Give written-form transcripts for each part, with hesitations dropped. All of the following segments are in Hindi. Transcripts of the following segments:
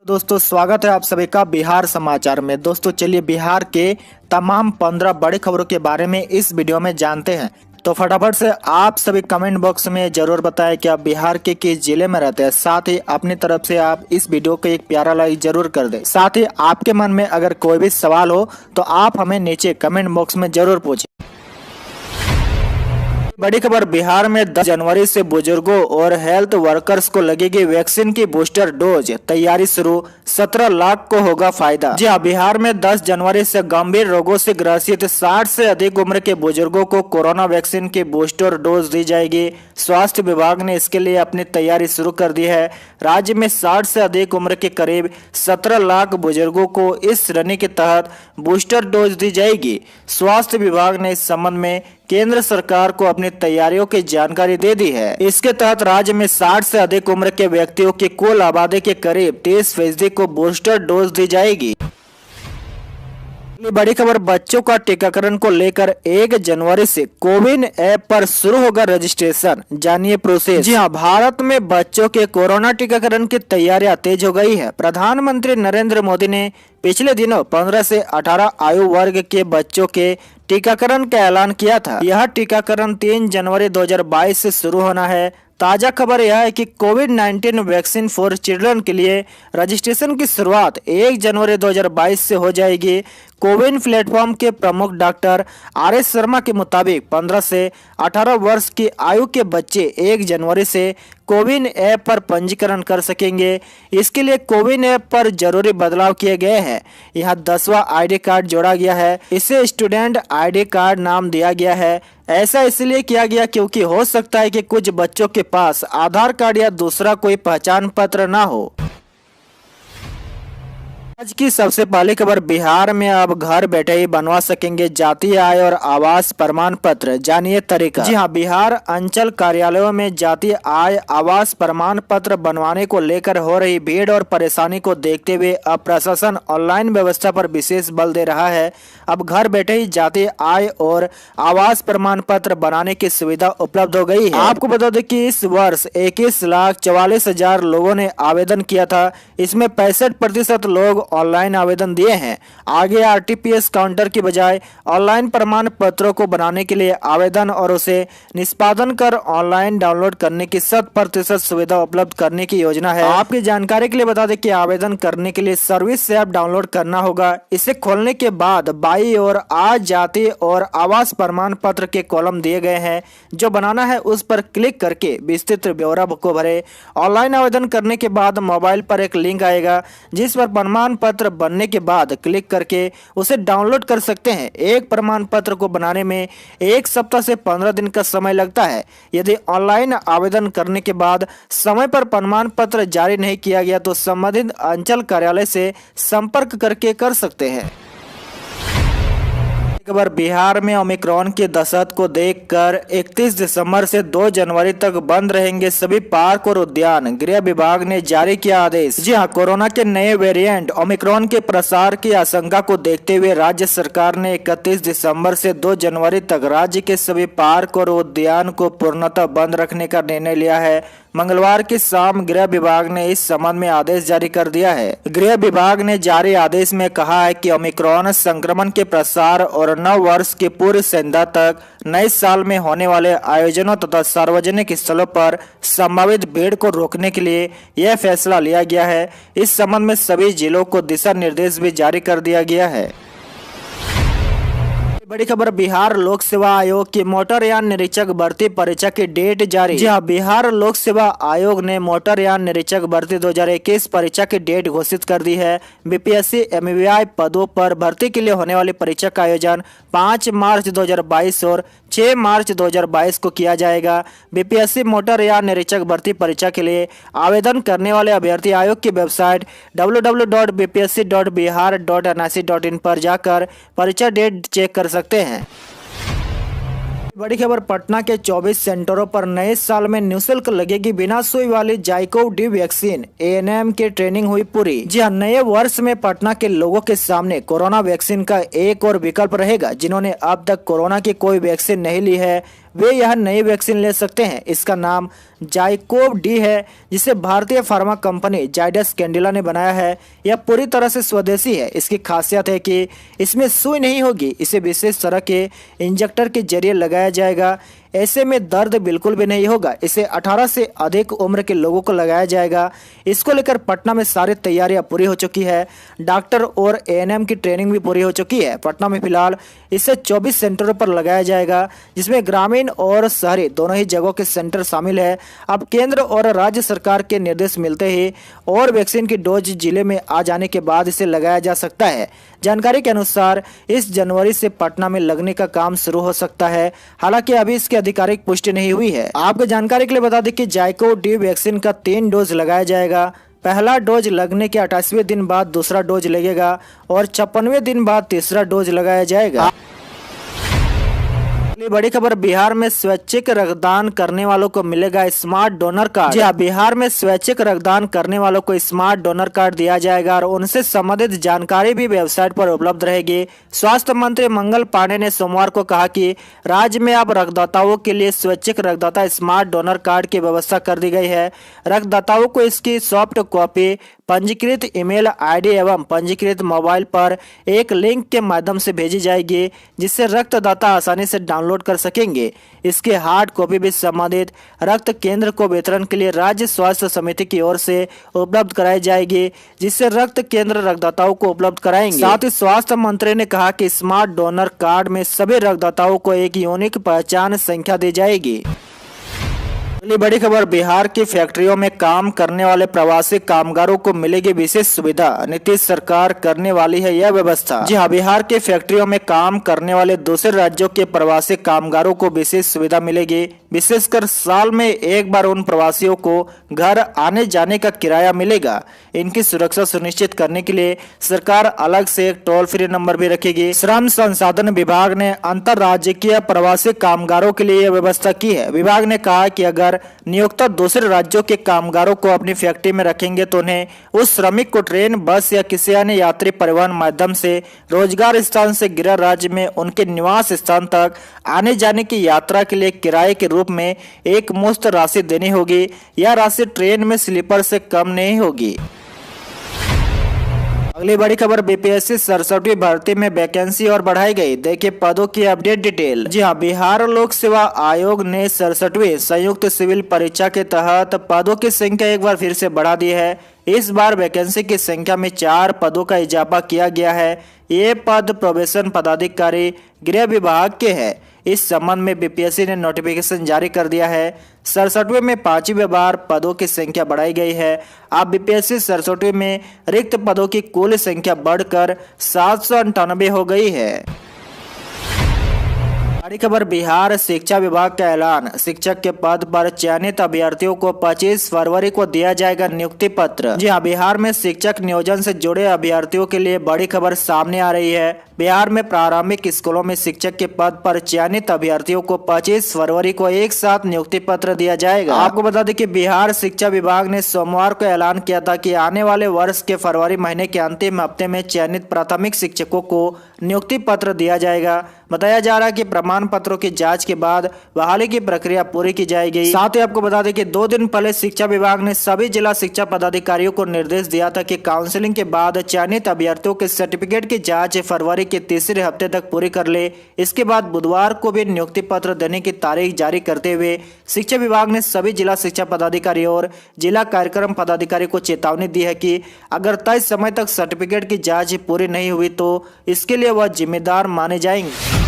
दोस्तों स्वागत है आप सभी का बिहार समाचार में। दोस्तों चलिए बिहार के तमाम 15 बड़ी खबरों के बारे में इस वीडियो में जानते हैं। तो फटाफट से आप सभी कमेंट बॉक्स में जरूर बताएं कि आप बिहार के किस जिले में रहते हैं। साथ ही अपनी तरफ से आप इस वीडियो को एक प्यारा लाइक जरूर कर दें। साथ ही आपके मन में अगर कोई भी सवाल हो तो आप हमें नीचे कमेंट बॉक्स में जरूर पूछें। बड़ी खबर, बिहार में 10 जनवरी से बुजुर्गों और हेल्थ वर्कर्स को लगेगी वैक्सीन की बूस्टर डोज, तैयारी शुरू, 17 लाख को होगा फायदा। जी हाँ, बिहार में 10 जनवरी से गंभीर रोगों से ग्रसित 60 से अधिक उम्र के बुजुर्गों को कोरोना वैक्सीन की बूस्टर डोज दी जाएगी। स्वास्थ्य विभाग ने इसके लिए अपनी तैयारी शुरू कर दी है। राज्य में 60 से अधिक उम्र के करीब 17 लाख बुजुर्गों को इस श्रेणी के तहत बूस्टर डोज दी जाएगी। स्वास्थ्य विभाग ने इस संबंध में केंद्र सरकार को अपनी तैयारियों की जानकारी दे दी है। इसके तहत राज्य में 60 से अधिक उम्र के व्यक्तियों की कुल आबादी के करीब 30% को बूस्टर डोज दी जाएगी। बड़ी खबर, बच्चों का टीकाकरण को लेकर 1 जनवरी से कोविन ऐप पर शुरू होगा रजिस्ट्रेशन, जानिए प्रोसेस। जी हाँ, भारत में बच्चों के कोरोना टीकाकरण की तैयारियां तेज हो गई है। प्रधानमंत्री नरेंद्र मोदी ने पिछले दिनों 15 से 18 आयु वर्ग के बच्चों के टीकाकरण का ऐलान किया था। यह टीकाकरण 3 जनवरी 2022 से शुरू होना है। ताजा खबर यह है कि कोविड-19 वैक्सीन फॉर चिल्ड्रन के लिए रजिस्ट्रेशन की शुरुआत 1 जनवरी 2022 से हो जाएगी। कोविन प्लेटफॉर्म के प्रमुख डॉक्टर RS शर्मा के मुताबिक 15 से 18 वर्ष की आयु के बच्चे 1 जनवरी से कोविन ऐप पर पंजीकरण कर सकेंगे। इसके लिए कोविन ऐप पर जरूरी बदलाव किए गए हैं। यहाँ 10वां ID कार्ड जोड़ा गया है। इसे स्टूडेंट ID कार्ड नाम दिया गया है। ऐसा इसलिए किया गया क्योंकि हो सकता है कि कुछ बच्चों के पास आधार कार्ड या दूसरा कोई पहचान पत्र ना हो। आज की सबसे पहली खबर, बिहार में अब घर बैठे ही बनवा सकेंगे जातीय आय और आवास प्रमाण पत्र, जानिए तरीका। जी हाँ, बिहार अंचल कार्यालयों में जातीय आय आवास प्रमाण पत्र बनवाने को लेकर हो रही भीड़ और परेशानी को देखते हुए अब प्रशासन ऑनलाइन व्यवस्था पर विशेष बल दे रहा है। अब घर बैठे ही जातीय आय और आवास प्रमाण पत्र बनाने की सुविधा उपलब्ध हो गई है। आपको बता दें कि इस वर्ष 21,44,000 लोगों ने आवेदन किया था। इसमें 65% लोग ऑनलाइन आवेदन दिए हैं। आगे RTPS काउंटर की बजाय ऑनलाइन प्रमाण पत्रों को बनाने के लिए आवेदन और उसे निष्पादन कर ऑनलाइन डाउनलोड करने की 100% सुविधा उपलब्ध करने की योजना है। आपकी जानकारी के लिए बता दें कि आवेदन करने के लिए सर्विस ऐप डाउनलोड करना होगा। इसे खोलने के बाद बाईं ओर आज जाति और आवास प्रमाण पत्र के कॉलम दिए गए हैं। जो बनाना है उस पर क्लिक करके विस्तृत ब्यौरा को भरे। ऑनलाइन आवेदन करने के बाद मोबाइल पर एक लिंक आएगा जिस पर प्रमाण पत्र बनने के बाद क्लिक करके उसे डाउनलोड कर सकते हैं। एक प्रमाण पत्र को बनाने में 1 सप्ताह से 15 दिन का समय लगता है। यदि ऑनलाइन आवेदन करने के बाद समय पर प्रमाण पत्र जारी नहीं किया गया तो संबंधित अंचल कार्यालय से संपर्क करके कर सकते हैं। खबर, बिहार में ओमिक्रॉन की दहशत को देखकर 31 दिसंबर से 2 जनवरी तक बंद रहेंगे सभी पार्क और उद्यान, गृह विभाग ने जारी किया आदेश। जी हां, कोरोना के नए वेरिएंट ओमिक्रॉन के प्रसार की आशंका को देखते हुए राज्य सरकार ने 31 दिसंबर से 2 जनवरी तक राज्य के सभी पार्क और उद्यान को पूर्णतः बंद रखने का निर्णय लिया है। मंगलवार की शाम गृह विभाग ने इस संबंध में आदेश जारी कर दिया है। गृह विभाग ने जारी आदेश में कहा है कि ओमिक्रॉन संक्रमण के प्रसार और नव वर्ष की पूर्व संध्या तक नए साल में होने वाले आयोजनों तथा सार्वजनिक स्थलों पर संभावित भीड़ को रोकने के लिए यह फैसला लिया गया है। इस संबंध में सभी जिलों को दिशा निर्देश भी जारी कर दिया गया है। बड़ी खबर, बिहार लोक सेवा आयोग की मोटरयान निरीक्षक भर्ती परीक्षा की डेट जारी। जी हाँ, बिहार लोक सेवा आयोग ने मोटरयान निरीक्षक भर्ती 2021 परीक्षा की डेट घोषित कर दी है। BPSC MVI पदों पर भर्ती के लिए होने वाली परीक्षा का आयोजन 5 मार्च 2022 और 6 मार्च 2022 को किया जाएगा। BPSC मोटरयान निरीक्षक भर्ती परीक्षा के लिए आवेदन करने वाले अभ्यर्थी आयोग की वेबसाइट www.bpsc.bihar.nic.in पर जाकर परीक्षा डेट चेक कर सकते हैं। बड़ी खबर, पटना के 24 सेंटरों पर नए साल में निःशुल्क लगेगी बिना सुई वाली जाइकोव डी वैक्सीन, ANM की ट्रेनिंग हुई पूरी। जी हां, नए वर्ष में पटना के लोगों के सामने कोरोना वैक्सीन का एक और विकल्प रहेगा। जिन्होंने अब तक कोरोना की कोई वैक्सीन नहीं ली है वे यह नई वैक्सीन ले सकते हैं। इसका नाम जाइकोव डी है, जिसे भारतीय फार्मा कंपनी जाइडस कैडिला ने बनाया है। यह पूरी तरह से स्वदेशी है। इसकी खासियत है कि इसमें सुई नहीं होगी, इसे विशेष तरह के इंजेक्टर के जरिए लगाया जाएगा। ऐसे में दर्द बिल्कुल भी नहीं होगा। इसे 18 से अधिक उम्र के लोगों को लगाया जाएगा। इसको लेकर पटना में सारी तैयारियां पूरी हो चुकी है। डॉक्टर और एएनएम की ट्रेनिंग भी पूरी हो चुकी है। पटना में फिलहाल इसे 24 सेंटरों पर लगाया जाएगा, जिसमें ग्रामीण और शहरी दोनों ही जगहों के सेंटर शामिल है। अब केंद्र और राज्य सरकार के निर्देश मिलते ही और वैक्सीन की डोज जिले में आ जाने के बाद इसे लगाया जा सकता है। जानकारी के अनुसार इस जनवरी से पटना में लगने का काम शुरू हो सकता है। हालांकि अभी इसकी आधिकारिक पुष्टि नहीं हुई है। आपको जानकारी के लिए बता दें कि जाइकोव डी वैक्सीन का 3 डोज लगाया जाएगा। पहला डोज लगने के 28वें दिन बाद दूसरा डोज लगेगा और 56वें दिन बाद तीसरा डोज लगाया जाएगा। बड़ी खबर, बिहार में स्वैच्छिक रक्तदान करने वालों को मिलेगा स्मार्ट डोनर कार्ड। जी हाँ, बिहार में स्वैच्छिक रक्तदान करने वालों को स्मार्ट डोनर कार्ड दिया जाएगा और उनसे संबंधित जानकारी भी वेबसाइट पर उपलब्ध रहेगी। स्वास्थ्य मंत्री मंगल पांडे ने सोमवार को कहा कि राज्य में अब रक्तदाताओं के लिए स्वैच्छिक रक्तदाता स्मार्ट डोनर कार्ड की व्यवस्था कर दी गई है। रक्तदाताओं को इसकी सॉफ्ट कॉपी पंजीकृत ईमेल आईडी एवं पंजीकृत मोबाइल पर एक लिंक के माध्यम से भेजी जाएगी, जिससे रक्तदाता आसानी से डाउनलोड कर सकेंगे। इसके हार्ड कॉपी भी संबंधित रक्त केंद्र को वितरण के लिए राज्य स्वास्थ्य समिति की ओर से उपलब्ध कराई जाएगी, जिससे रक्त केंद्र रक्तदाताओं को उपलब्ध कराएंगे। साथ ही स्वास्थ्य मंत्री ने कहा कि स्मार्ट डोनर कार्ड में सभी रक्तदाताओं को एक यूनिक पहचान संख्या दी जाएगी। बड़ी खबर, बिहार की फैक्ट्रियों में काम करने वाले प्रवासी कामगारों को मिलेगी विशेष सुविधा। नीतीश सरकार करने वाली है यह व्यवस्था। जी हाँ, बिहार के फैक्ट्रियों में काम करने वाले दूसरे राज्यों के प्रवासी कामगारों को विशेष सुविधा मिलेगी। विशेषकर साल में एक बार उन प्रवासियों को घर आने जाने का किराया मिलेगा। इनकी सुरक्षा सुनिश्चित करने के लिए सरकार अलग से एक टोल फ्री नंबर भी रखेगी। श्रम संसाधन विभाग ने अंतर्राज्यीय प्रवासी कामगारों के लिए यह व्यवस्था की है। विभाग ने कहा कि अगर नियोक्ता दूसरे राज्यों के कामगारों को अपनी फैक्ट्री में रखेंगे तो उन्हें उस श्रमिक को ट्रेन, बस या किसी अन्य यात्री परिवहन माध्यम से रोजगार स्थान से गृह राज्य में उनके निवास स्थान तक आने जाने की यात्रा के लिए किराए के रूप में एक मुश्त राशि देनी होगी। यह राशि ट्रेन में स्लीपर से कम नहीं होगी। अगली बड़ी खबर, बीपीएससी 67वीं भर्ती में वैकेंसी और बढ़ाई गई। देखिए पदों की अपडेट डिटेल। जी हाँ, बिहार लोक सेवा आयोग ने 67वीं संयुक्त सिविल परीक्षा के तहत पदों की संख्या एक बार फिर से बढ़ा दी है। इस बार वैकेंसी की संख्या में 4 पदों का इजाफा किया गया है। ये पद प्रोबेशन पदाधिकारी गृह विभाग के हैं। इस संबंध में बीपीएससी ने नोटिफिकेशन जारी कर दिया है। 67वें में 5वीं बार पदों की संख्या बढ़ाई गई है। अब बीपीएससी 67वें में रिक्त पदों की कुल संख्या बढ़कर 798 हो गई है। बड़ी खबर, बिहार शिक्षा विभाग का ऐलान। शिक्षक के पद पर चयनित अभ्यर्थियों को 25 फरवरी को दिया जाएगा नियुक्ति पत्र। जी हाँ, बिहार में शिक्षक नियोजन से जुड़े अभ्यर्थियों के लिए बड़ी खबर सामने आ रही है। बिहार में प्रारंभिक स्कूलों में शिक्षक के पद पर चयनित अभ्यर्थियों को 25 फरवरी को एक साथ नियुक्ति पत्र दिया जाएगा। आपको बता दें कि बिहार शिक्षा विभाग ने सोमवार को ऐलान किया था कि आने वाले वर्ष के फरवरी महीने के अंतिम हफ्ते में चयनित प्राथमिक शिक्षकों को नियुक्ति पत्र दिया जाएगा। बताया जा रहा है कि प्रमाण पत्रों की जांच के बाद बहाली की प्रक्रिया पूरी की जाएगी। साथ ही आपको बता दें कि 2 दिन पहले शिक्षा विभाग ने सभी जिला शिक्षा पदाधिकारियों को निर्देश दिया था कि काउंसलिंग के बाद चयनित अभ्यर्थियों के सर्टिफिकेट की जांच फरवरी के तीसरे हफ्ते तक पूरी कर ले। इसके बाद बुधवार को भी नियुक्ति पत्र देने की तारीख जारी करते हुए शिक्षा विभाग ने सभी जिला शिक्षा पदाधिकारी और जिला कार्यक्रम पदाधिकारी को चेतावनी दी है कि अगर तय समय तक सर्टिफिकेट की जांच पूरी नहीं हुई तो इसके लिए वह जिम्मेदार माने जाएंगे।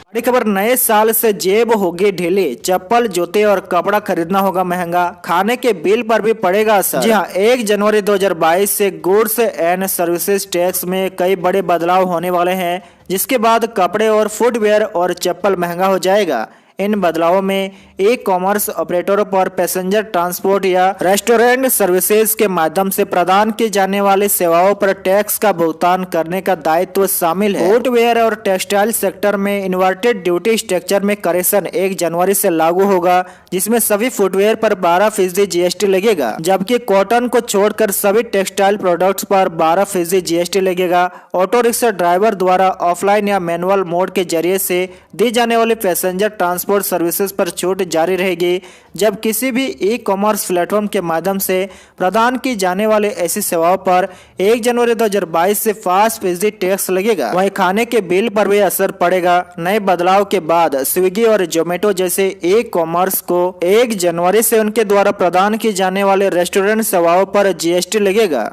बड़ी खबर, नए साल से जेब होगी ढीली। चप्पल, जूते और कपड़ा खरीदना होगा महंगा। खाने के बिल पर भी पड़ेगा असर। जी हाँ, 1 जनवरी 2022 से गुड्स एंड सर्विसेज टैक्स में कई बड़े बदलाव होने वाले हैं, जिसके बाद कपड़े और फुटवेयर और चप्पल महंगा हो जाएगा। इन बदलावों में ई कॉमर्स ऑपरेटरों पर पैसेंजर ट्रांसपोर्ट या रेस्टोरेंट सर्विसेज के माध्यम से प्रदान की जाने वाली सेवाओं पर टैक्स का भुगतान करने का दायित्व शामिल है। फुटवेयर और टेक्सटाइल सेक्टर में इन्वर्टेड ड्यूटी स्ट्रक्चर में करेक्शन 1 जनवरी से लागू होगा, जिसमें सभी फुटवेयर पर 12% जीएसटी लगेगा, जबकि कॉटन को छोड़कर सभी टेक्सटाइल प्रोडक्ट्स पर 12% जीएसटी लगेगा। ऑटो रिक्शा ड्राइवर द्वारा ऑफलाइन या मैनुअल मोड के जरिए से दी जाने वाली पैसेंजर ट्रांसपोर्ट सर्विसेज पर छूट जारी रहेगी, जब किसी भी ई कॉमर्स प्लेटफॉर्म के माध्यम से प्रदान की जाने वाली ऐसी सेवाओं पर 1 जनवरी 2022 से 5% टैक्स लगेगा। वहीं खाने के बिल पर भी असर पड़ेगा। नए बदलाव के बाद स्विगी और जोमेटो जैसे ई कॉमर्स को 1 जनवरी से उनके द्वारा प्रदान की जाने वाले रेस्टोरेंट सेवाओं पर जीएसटी लगेगा।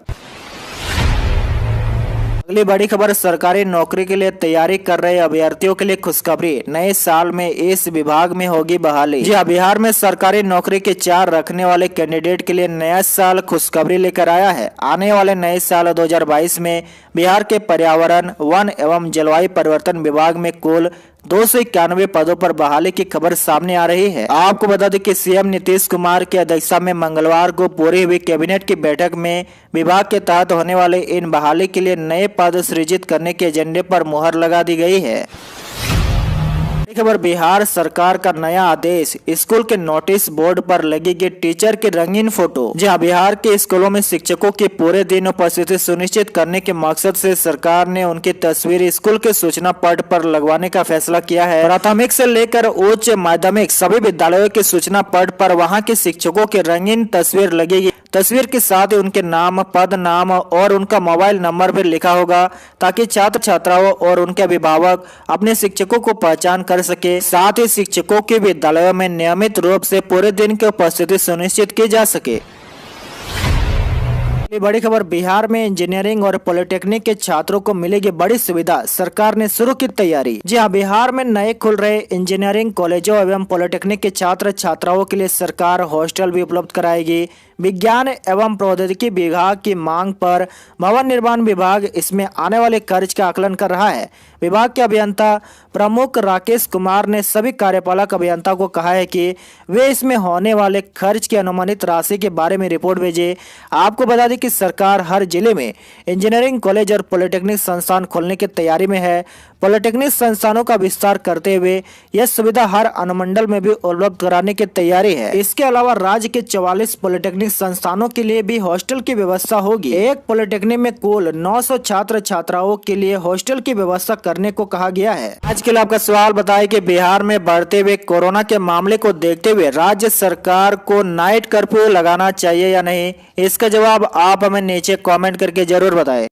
अगली बड़ी खबर, सरकारी नौकरी के लिए तैयारी कर रहे अभ्यर्थियों के लिए खुशखबरी। नए साल में इस विभाग में होगी बहाली। जी हाँ, बिहार में सरकारी नौकरी के 4 रखने वाले कैंडिडेट के लिए नया साल खुशखबरी लेकर आया है। आने वाले नए साल 2022 में बिहार के पर्यावरण, वन एवं जलवायु परिवर्तन विभाग में कुल 291 पदों पर बहाली की खबर सामने आ रही है। आपको बता दें कि सीएम नीतीश कुमार की अध्यक्षता में मंगलवार को पूरी हुई कैबिनेट की बैठक में विभाग के तहत होने वाले इन बहाली के लिए नए पद सृजित करने के एजेंडे पर मुहर लगा दी गई है। खबर, बिहार सरकार का नया आदेश, स्कूल के नोटिस बोर्ड पर लगेगी टीचर की रंगीन फोटो। जी हाँ, बिहार के स्कूलों में शिक्षकों की पूरे दिन उपस्थिति सुनिश्चित करने के मकसद से सरकार ने उनकी तस्वीर स्कूल के सूचना पट पर लगवाने का फैसला किया है। प्राथमिक से लेकर उच्च माध्यमिक सभी विद्यालयों के सूचना पट पर वहाँ के शिक्षकों की रंगीन तस्वीर लगेगी। तस्वीर के साथ ही उनके नाम, पद नाम और उनका मोबाइल नंबर भी लिखा होगा, ताकि छात्र छात्राओं और उनके अभिभावक अपने शिक्षकों को पहचान कर सके। साथ ही शिक्षकों के विद्यालयों में नियमित रूप से पूरे दिन की उपस्थिति सुनिश्चित की जा सके। बड़ी खबर, बिहार में इंजीनियरिंग और पॉलिटेक्निक के छात्रों को मिलेगी बड़ी सुविधा, सरकार ने शुरू की तैयारी। जी हाँ, बिहार में नए खुल रहे इंजीनियरिंग कॉलेजों एवं पॉलिटेक्निक के छात्र छात्राओं के लिए सरकार हॉस्टल भी उपलब्ध कराएगी। विज्ञान एवं प्रौद्योगिकी विभाग की मांग पर भवन निर्माण विभाग इसमें आने वाले खर्च का आकलन कर रहा है। विभाग के अभियंता प्रमुख राकेश कुमार ने सभी कार्यपालक अभियंता को कहा है कि वे इसमें होने वाले खर्च की अनुमानित राशि के बारे में रिपोर्ट भेजें। आपको बता दें कि सरकार हर जिले में इंजीनियरिंग कॉलेज और पॉलिटेक्निक संस्थान खोलने की तैयारी में है। पॉलिटेक्निक संस्थानों का विस्तार करते हुए यह सुविधा हर अनुमंडल में भी उपलब्ध कराने की तैयारी है। इसके अलावा राज्य के 44 पॉलिटेक्निक संस्थानों के लिए भी हॉस्टल की व्यवस्था होगी। एक पॉलिटेक्निक में कुल 900 छात्र छात्राओं के लिए हॉस्टल की व्यवस्था करने को कहा गया है। आज के लिए आपका सवाल बताएं कि बिहार में बढ़ते हुए कोरोना के मामले को देखते हुए राज्य सरकार को नाइट कर्फ्यू लगाना चाहिए या नहीं। इसका जवाब आप हमें नीचे कमेंट करके जरूर बताएं।